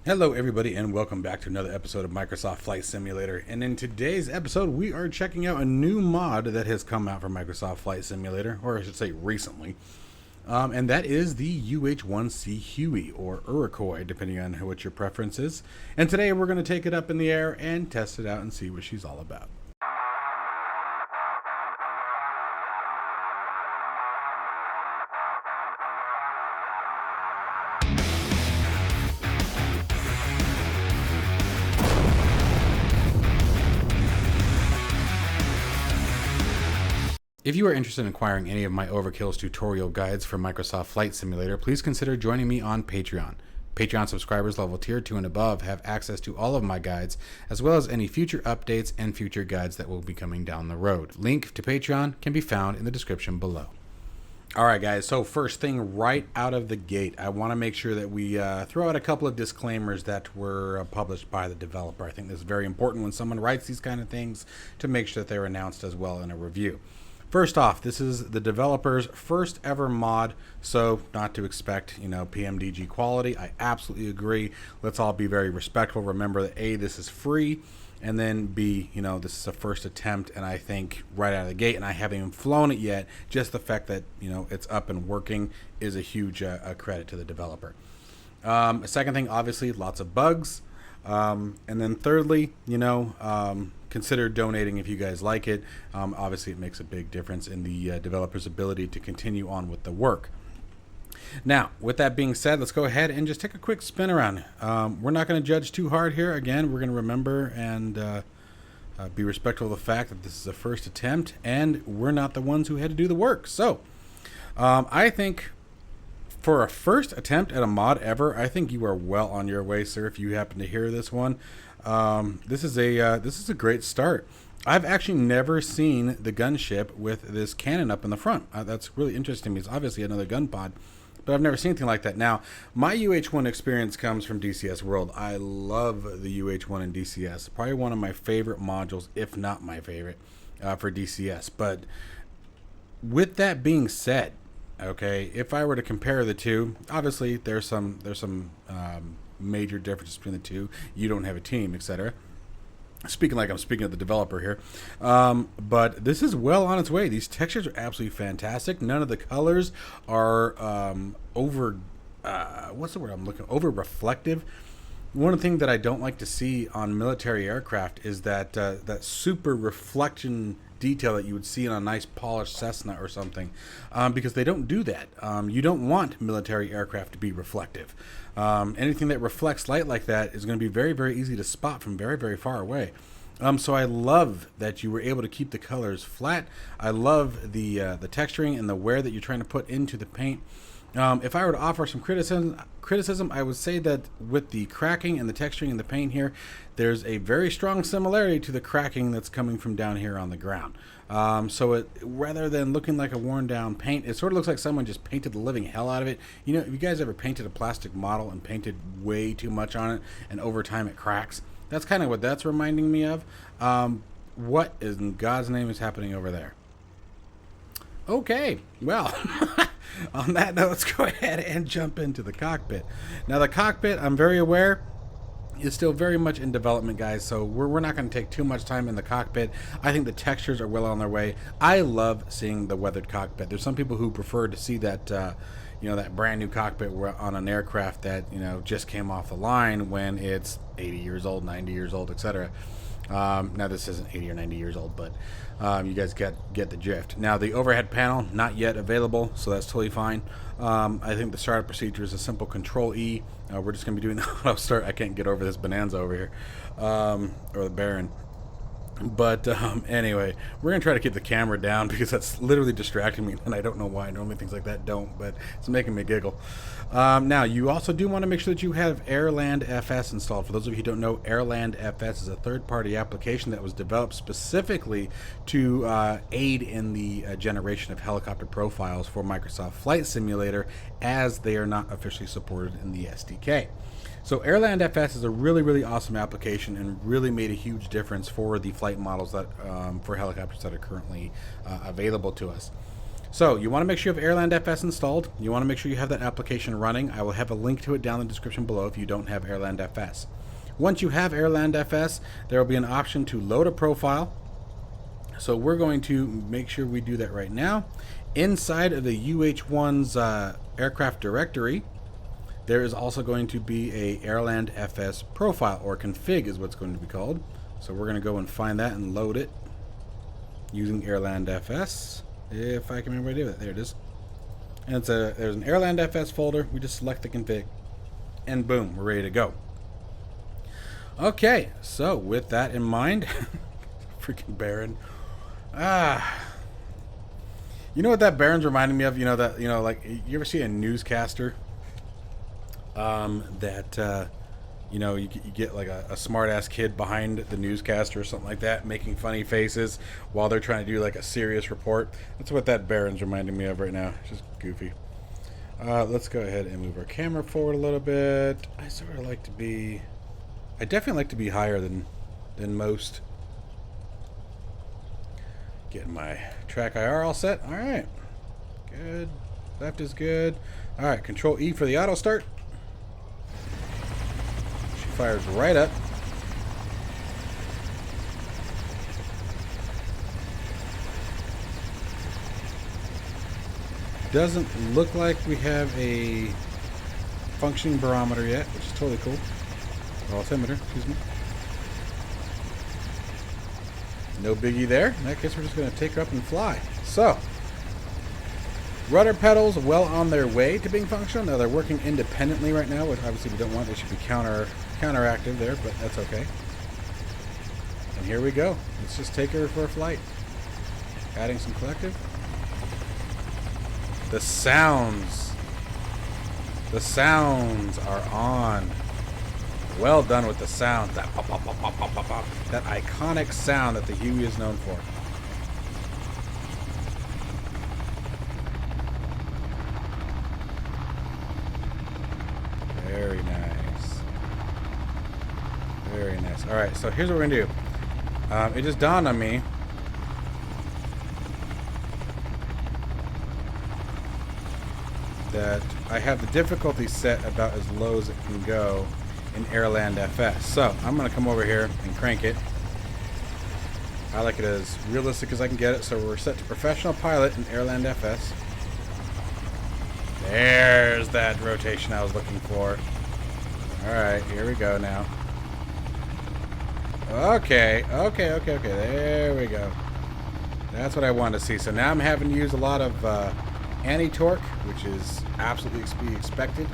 Hello everybody and welcome back to another episode of Microsoft Flight Simulator. And in today's episode we are checking out a new mod that has come out for Microsoft Flight Simulator, or I should say recently. And that is the UH-1C Huey, or Iroquois, depending on what your preference is. And today we're going to take it up in the air and test it out and see what she's all about. If you are interested in acquiring any of my Overkills tutorial guides for Microsoft Flight Simulator, please consider joining me on Patreon. Patreon subscribers level tier 2 and above have access to all of my guides, as well as any future updates and future guides that will be coming down the road. Link to Patreon can be found in the description below. Alright guys, so first thing right out of the gate, I want to make sure that we throw out a couple of disclaimers that were published by the developer. I think this is very important when someone writes these kind of things to make sure that they're announced as well in a review. First off, this is the developer's first ever mod, so not to expect, PMDG quality. I absolutely agree. Let's all be very respectful. Remember that A, this is free, and then B, this is a first attempt, and I think right out of the gate, and I haven't even flown it yet, just the fact that, it's up and working is a huge credit to the developer. Second thing, obviously, lots of bugs. And then thirdly, consider donating if you guys like it. Obviously, it makes a big difference in the developer's ability to continue on with the work. Now, with that being said, let's go ahead and just take a quick spin around. We're not going to judge too hard here. Again, we're going to remember and be respectful of the fact that this is a first attempt, and we're not the ones who had to do the work. So, I think for a first attempt at a mod ever, I think you are well on your way, sir. If you happen to hear this one, this is a great start. I've actually never seen the gunship with this cannon up in the front. That's really interesting to me. It's obviously another gun pod, but I've never seen anything like that. Now, my UH-1 experience comes from DCS World. I love the UH-1 in DCS. Probably one of my favorite modules, if not my favorite, for DCS. But with that being said, okay, if I were to compare the two, obviously there's some major differences between the two. You don't have a team, etc. Speaking like I'm speaking of the developer here, but this is well on its way. These textures are absolutely fantastic. None of the colors are over reflective. One thing that I don't like to see on military aircraft is that that super reflection detail that you would see in a nice polished Cessna or something, because they don't do that. You don't want military aircraft to be reflective. Anything that reflects light like that is going to be very, very easy to spot from very, very far away. So I love that you were able to keep the colors flat. I love the texturing and the wear that you're trying to put into the paint. If I were to offer some criticism, I would say that with the cracking and the texturing and the paint here, there's a very strong similarity to the cracking that's coming from down here on the ground. So it, rather than looking like a worn down paint, it sort of looks like someone just painted the living hell out of it. If you guys ever painted a plastic model and painted way too much on it, and over time it cracks, that's kind of what that's reminding me of. What in God's name is happening over there? Okay, well, on that note, let's go ahead and jump into the cockpit. Now, the cockpit, I'm very aware, is still very much in development, guys, so we're not going to take too much time in the cockpit. I think the textures are well on their way. I love seeing the weathered cockpit. There's some people who prefer to see that, that brand new cockpit on an aircraft that, just came off the line when it's 80 years old, 90 years old, etc. Now this isn't 80 or 90 years old, but you guys get the drift. Now the overhead panel, not yet available, so that's totally fine. I think the startup procedure is a simple Control E. We're just going to be doing the auto start. I can't get over this Bonanza over here, or the Baron. But anyway, we're going to try to keep the camera down because that's literally distracting me, and I don't know why. Normally things like that don't, but it's making me giggle. Now, you also do want to make sure that you have Airland FS installed. For those of you who don't know, Airland FS is a third-party application that was developed specifically to aid in the generation of helicopter profiles for Microsoft Flight Simulator, as they are not officially supported in the SDK. So Airland FS is a really, really awesome application and really made a huge difference for the flight models that for helicopters that are currently available to us. So you want to make sure you have Airland FS installed. You want to make sure you have that application running. I will have a link to it down in the description below if you don't have Airland FS. Once you have Airland FS, there will be an option to load a profile. So we're going to make sure we do that right now. Inside of the UH-1's aircraft directory, there is also going to be a Airland FS profile, or config is what's going to be called. So we're going to go and find that and load it using Airland FS. If I can remember how to do it. There it is. And there's an Airland FS folder. We just select the config, and boom, we're ready to go. Okay, so with that in mind, freaking Baron. You know what that Baron's reminding me of? You know that, like, you ever see a newscaster you get like a smart ass kid behind the newscaster or something like that, making funny faces while they're trying to do like a serious report. That's what that Baron's reminding me of right now. It's just goofy. Let's go ahead and move our camera forward a little bit. I definitely like to be higher than most. Getting my track IR all set. All right, good. Left is good. All right, Control E for the auto start. She fires right up. Doesn't look like we have a functioning barometer yet, which is totally cool. Altimeter, excuse me. No biggie there. In that case, we're just going to take her up and fly. So, rudder pedals well on their way to being functional. Now they're working independently right now, which obviously we don't want. They should be counteractive there, but that's okay. And here we go. Let's just take her for a flight. Adding some collective. The sounds are on. Well done with the sound. That pop, pop, pop, pop, pop, pop, pop. That iconic sound that the Huey is known for. Very nice. Very nice. All right, so here's what we're gonna do. It just dawned on me that I have the difficulty set about as low as it can go in Airland FS. So I'm going to come over here and crank it. I like it as realistic as I can get it. So we're set to professional pilot in Airland FS. There's that rotation I was looking for. Alright, here we go now. Okay. There we go. That's what I wanted to see. So now I'm having to use a lot of anti-torque, which is absolutely to be expected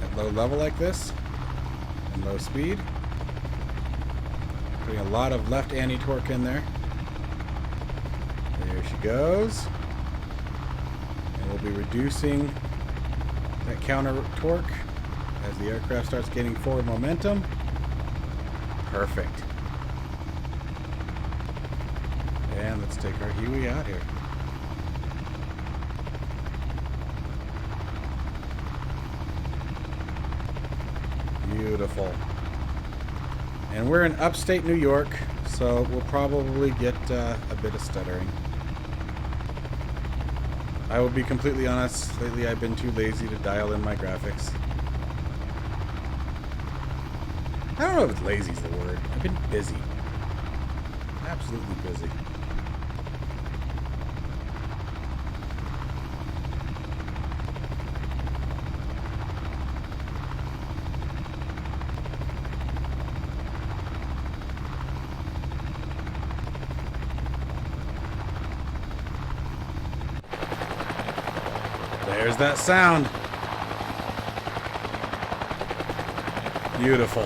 at low level like this. Low speed. Putting a lot of left anti-torque in there. There she goes. And we'll be reducing that counter torque as the aircraft starts gaining forward momentum. Perfect. And let's take our Huey out here. Beautiful. And we're in upstate New York, so we'll probably get a bit of stuttering. I will be completely honest, lately I've been too lazy to dial in my graphics. I don't know if lazy is the word. I've been busy. Absolutely busy. There's that sound. Beautiful.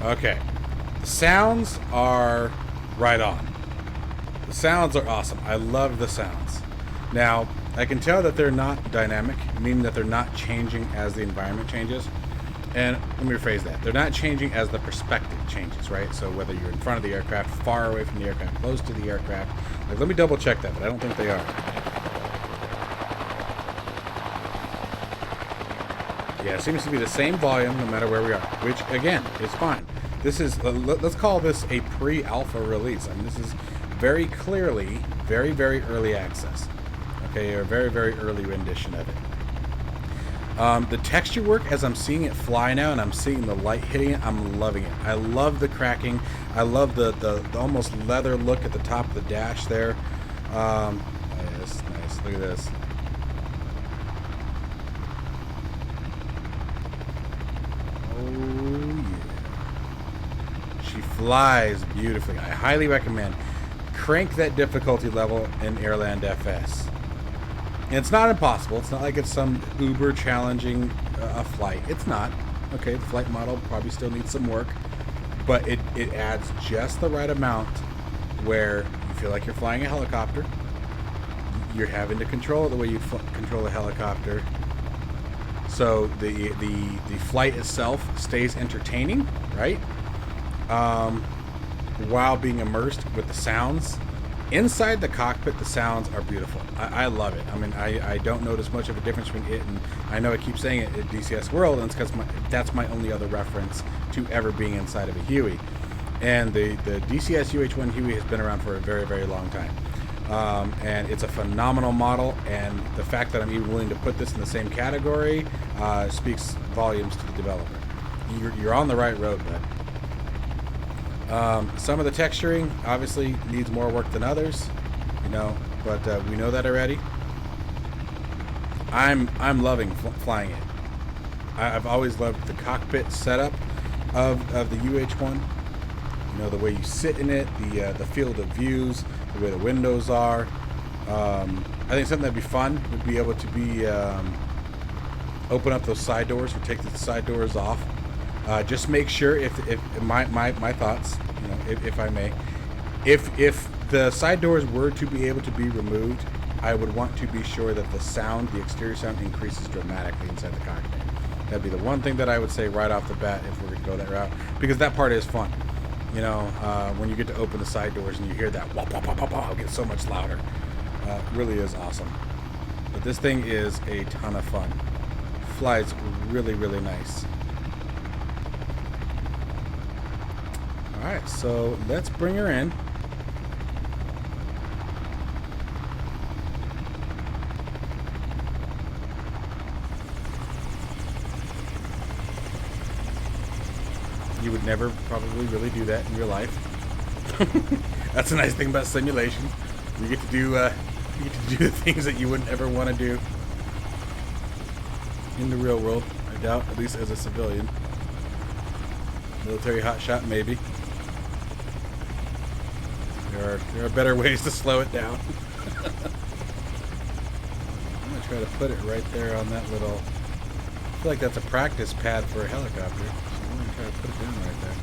Okay. The sounds are right on. The sounds are awesome. I love the sounds. Now, I can tell that they're not dynamic, meaning that they're not changing as the environment changes. And let me rephrase that. They're not changing as the perspective changes, right? So whether you're in front of the aircraft, far away from the aircraft, close to the aircraft. Like, let me double check that, but I don't think they are. Yeah, it seems to be the same volume no matter where we are, which, again, is fine. This is, let's call this a pre-alpha release. I mean, this is very clearly very, very early access. Okay, or very, very early rendition of it. The texture work, as I'm seeing it fly now and I'm seeing the light hitting it, I'm loving it. I love the cracking. I love the almost leather look at the top of the dash there. Nice, nice. Look at this. Oh, yeah. She flies beautifully. I highly recommend. Crank that difficulty level in Airland FS. And it's not impossible. It's not like it's some uber challenging flight. It's not. Okay, the flight model probably still needs some work, but it adds just the right amount where you feel like you're flying a helicopter. You're having to control it the way you control a helicopter. So the flight itself stays entertaining, right? While being immersed with the sounds. Inside the cockpit, the sounds are beautiful. I love it. I mean, I don't notice much of a difference between it and, I know I keep saying it at DCS World, and it's because that's my only other reference to ever being inside of a Huey. And the DCS UH-1 Huey has been around for a very, very long time. And it's a phenomenal model, and the fact that I'm even willing to put this in the same category speaks volumes to the developer. You're on the right road, bud. Some of the texturing obviously needs more work than others, you know, but we know that already. I'm loving flying it. I've always loved the cockpit setup of the UH-1. You know, the way you sit in it, the field of views, the way the windows are. I think something that'd be fun would be able to be open up those side doors or take the side doors off. Just make sure if my thoughts, you know, if I may, if the side doors were to be able to be removed, I would want to be sure that the sound, the exterior sound, increases dramatically inside the cockpit. That'd be the one thing that I would say right off the bat if we're going to go that route, because that part is fun. You know, when you get to open the side doors and you hear that wah, wah, wah, wah, wah, it gets so much louder. It really is awesome. But this thing is a ton of fun. Flies really, really nice. Alright, so let's bring her in. You would never probably really do that in real life. That's a nice thing about simulation. You get to do the things that you wouldn't ever want to do in the real world. I doubt, at least as a civilian. Military hotshot, maybe. There are better ways to slow it down. I'm gonna try to put it right there on that little. I feel like that's a practice pad for a helicopter. So I'm gonna try to put it down right there.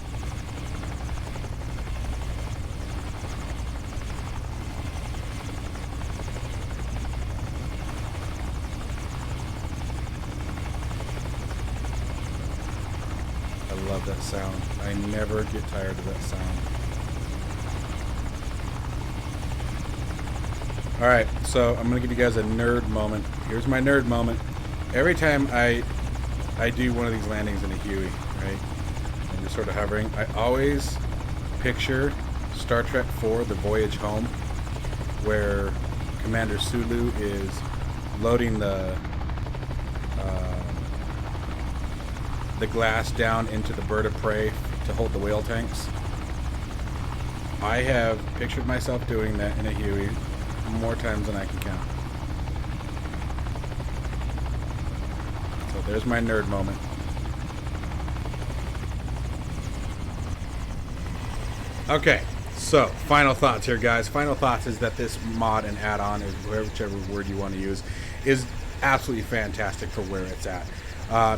I love that sound. I never get tired of that sound. Alright, so I'm going to give you guys a nerd moment. Here's my nerd moment. Every time I do one of these landings in a Huey, right, and you're sort of hovering, I always picture Star Trek IV, The Voyage Home, where Commander Sulu is loading the glass down into the bird of prey to hold the whale tanks. I have pictured myself doing that in a Huey more times than I can count. So there's my nerd moment. Okay, so final thoughts here, guys. Final thoughts is that this mod and add-on, is whichever word you want to use, is absolutely fantastic for where it's at.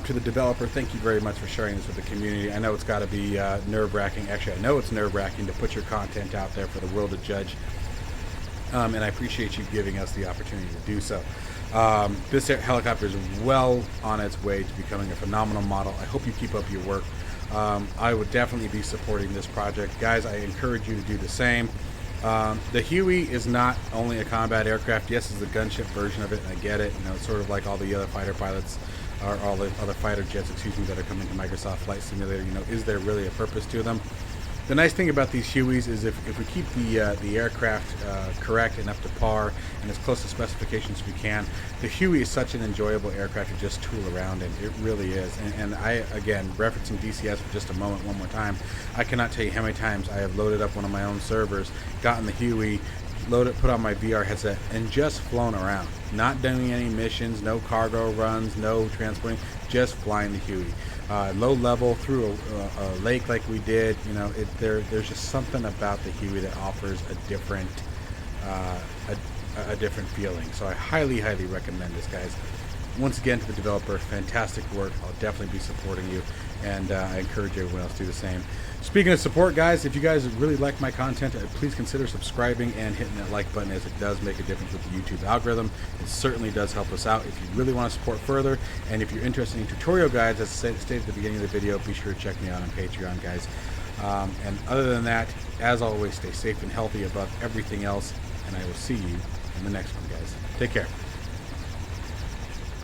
To the developer, thank you very much for sharing this with the community. I know it's got to be nerve-wracking. Actually, I know it's nerve-wracking to put your content out there for the world to judge. And I appreciate you giving us the opportunity to do so. This helicopter is well on its way to becoming a phenomenal model. I hope you keep up your work. I would definitely be supporting this project. Guys, I encourage you to do the same. The Huey is not only a combat aircraft. Yes, it's a gunship version of it, and I get it. You know, it's sort of like all the other fighter pilots or all the other fighter jets, excuse me, that are coming to Microsoft Flight Simulator. You know, is there really a purpose to them? The nice thing about these Hueys is if we keep the aircraft correct and up to par and as close to specifications as we can, the Huey is such an enjoyable aircraft to just tool around in. It really is. And I, again, referencing DCS for just a moment, one more time, I cannot tell you how many times I have loaded up one of my own servers, gotten the Huey, put on my VR headset, and just flown around. Not doing any missions, no cargo runs, no transporting, just flying the Huey. Low level through a lake like we did, you know, there's just something about the Huey that offers a different feeling. So I highly recommend this, guys. Once again, to the developer, fantastic work. I'll definitely be supporting you, and I encourage everyone else to do the same. Speaking of support, guys, if you guys really like my content, please consider subscribing and hitting that like button, as it does make a difference with the YouTube algorithm. It certainly does help us out if you really want to support further. And if you're interested in tutorial guides, as I stated at the beginning of the video, be sure to check me out on Patreon, guys. And other than that, as always, stay safe and healthy above everything else, and I will see you in the next one, guys. Take care.